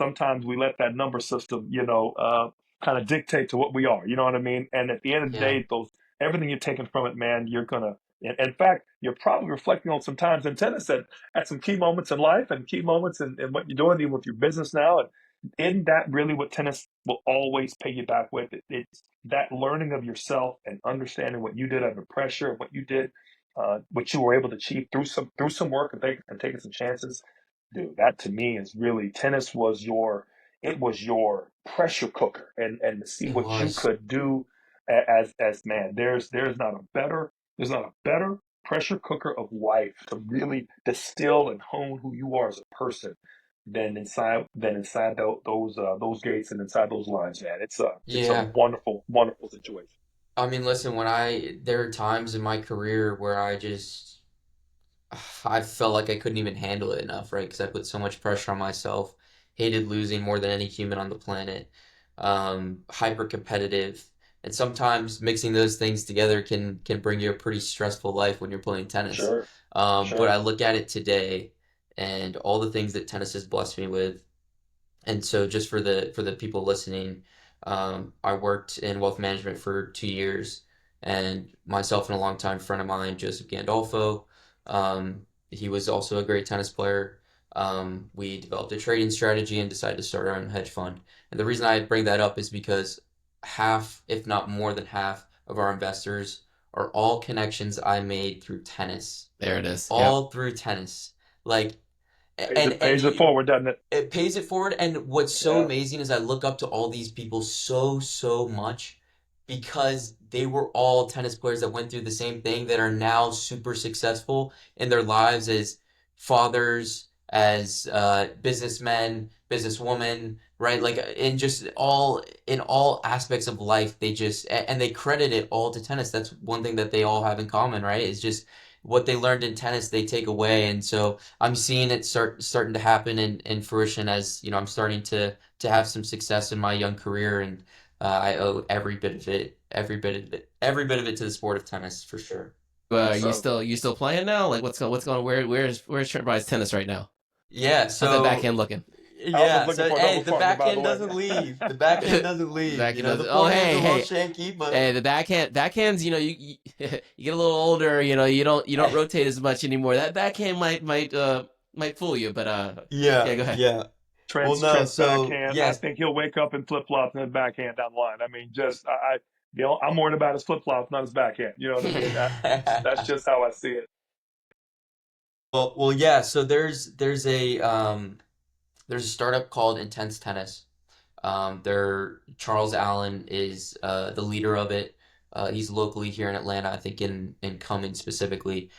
sometimes we let that number system, kind of dictate to what we are. You know what I mean? And at the end of the Yeah. day, everything you're taking from it, man, you're gonna. In fact, you're probably reflecting on some times in tennis at some key moments in life and key moments in what you're doing, even with your business now. And isn't that really what tennis will always pay you back with? It's that learning of yourself and understanding what you did under pressure and what you did, what you were able to achieve through some work and taking some chances. Dude, that to me is really tennis was your pressure cooker, and to see It what you was. could do as man, there's not a better pressure cooker of life to really distill and hone who you are as a person than inside those gates and inside those lines, man. It's a Yeah. wonderful, wonderful situation. I mean, listen, there are times in my career where I felt like I couldn't even handle it enough, right? Because I put so much pressure on myself, hated losing more than any human on the planet, hyper competitive, and sometimes mixing those things together can bring you a pretty stressful life when you're playing tennis. Sure, But I sure. look at it today and all the things that tennis has blessed me with. And so just for the people listening, I worked in wealth management for 2 years, and myself and a longtime friend of mine, Joseph Gandolfo, he was also a great tennis player. We developed a trading strategy and decided to start our own hedge fund. And the reason I bring that up is because half, if not more than half, of our investors are all connections I made through tennis, There it is. Yep. all through tennis. Like, Pays and it pays it forward, doesn't it? it pays it forward. And what's so Yeah, amazing is I look up to all these people so much because they were all tennis players that went through the same thing that are now super successful in their lives as fathers, as businessmen, businesswomen, right? Like in all aspects of life, and they credit it all to tennis. That's one thing that they all have in common, right? Is just what they learned in tennis they take away. And so I'm seeing it starting to happen in fruition as I'm starting to have some success in my young career, and I owe every bit of it to the sport of tennis for sure. that's so. You still playing now? Like what's going? Where's Trent Bryde's tennis right now? Yeah, How's that so backhand looking? Alvin's yeah, looking so for a hey, double the partner, by the backhand way. doesn't leave. The backhand doesn't The leave. backhand The does. Oh forehand's a hey little hey shanky, but hey, the backhands. You get a little older. You don't rotate as much anymore. That backhand might fool you, but yeah, yeah, go ahead. yeah. Well, no, Trent's so backhand. I yes. think he'll wake up in flip flops and backhand down the line. I mean, I'm worried about his flip flops, not his backhand. You know what I mean? That's just how I see it. Well, yeah. So there's a startup called Intense Tennis. Charles Allen is the leader of it. He's locally here in Atlanta, I think in Cumming specifically.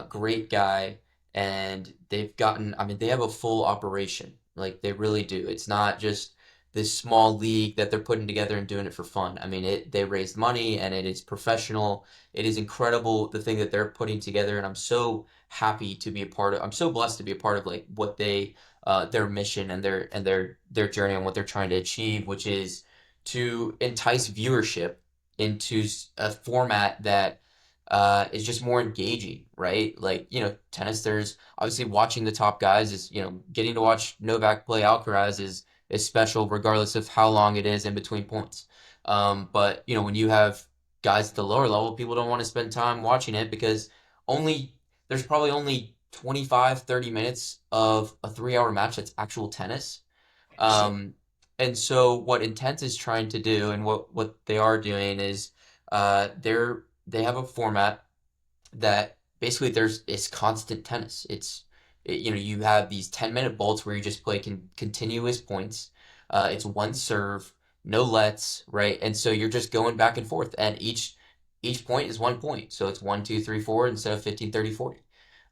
Great guy, and I mean, they have a full operation. Like they really do. It's not just this small league that they're putting together and doing it for fun. I mean, they raised money and it is professional. It is incredible the thing that they're putting together, and I'm so happy to be a part of. I'm so blessed to be a part of like what their mission and their journey and what they're trying to achieve, which is to entice viewership into a format that is just more engaging, right? Like, tennis, there's obviously watching the top guys getting to watch Novak play Alcaraz is special regardless of how long it is in between points. But, when you have guys at the lower level, people don't want to spend time watching it because only there's probably only 25-30 minutes of a 3 hour match that's actual tennis. So, Um, and so what Intense is trying to do and what they are doing is they have a format that basically it's constant tennis. You have these 10-minute bolts where you just play continuous points. It's one serve, no lets, right? And so you're just going back and forth, and each point is 1 point. So it's 1, 2, 3, 4 instead of 15, 30, 40.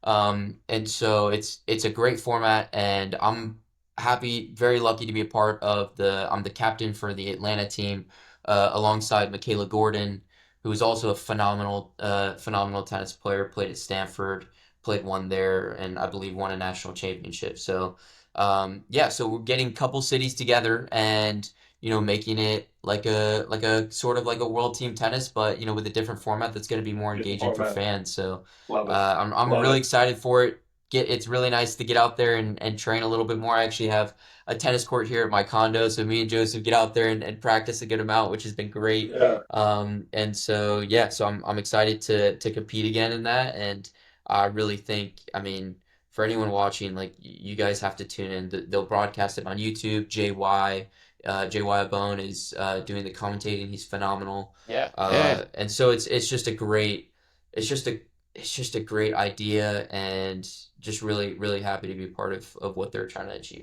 And so it's a great format, and I'm happy, very lucky to be a part of I'm the captain for the Atlanta team, alongside Michaela Gordon, who is also a phenomenal tennis player. Played at Stanford, played one there, and I believe won a national championship. So, yeah, so we're getting a couple cities together and making it like a sort of like a world team tennis, but with a different format that's going to be more different engaging for format. fans. So, Love it. I'm Love really it. excited for it. it's really nice to get out there and train a little bit more. I actually have a tennis court here at my condo, so me and Joseph get out there and practice a good amount, which has been great. Yeah. And so yeah, so I'm excited to compete again in that, and I really think, I mean, for anyone watching, like you guys have to tune in. They'll broadcast it on YouTube. JY Bone is doing the commentating. He's phenomenal. Yeah. Yeah. And so it's just a great, it's just a it's just a great idea, and just really really happy to be part of what they're trying to achieve.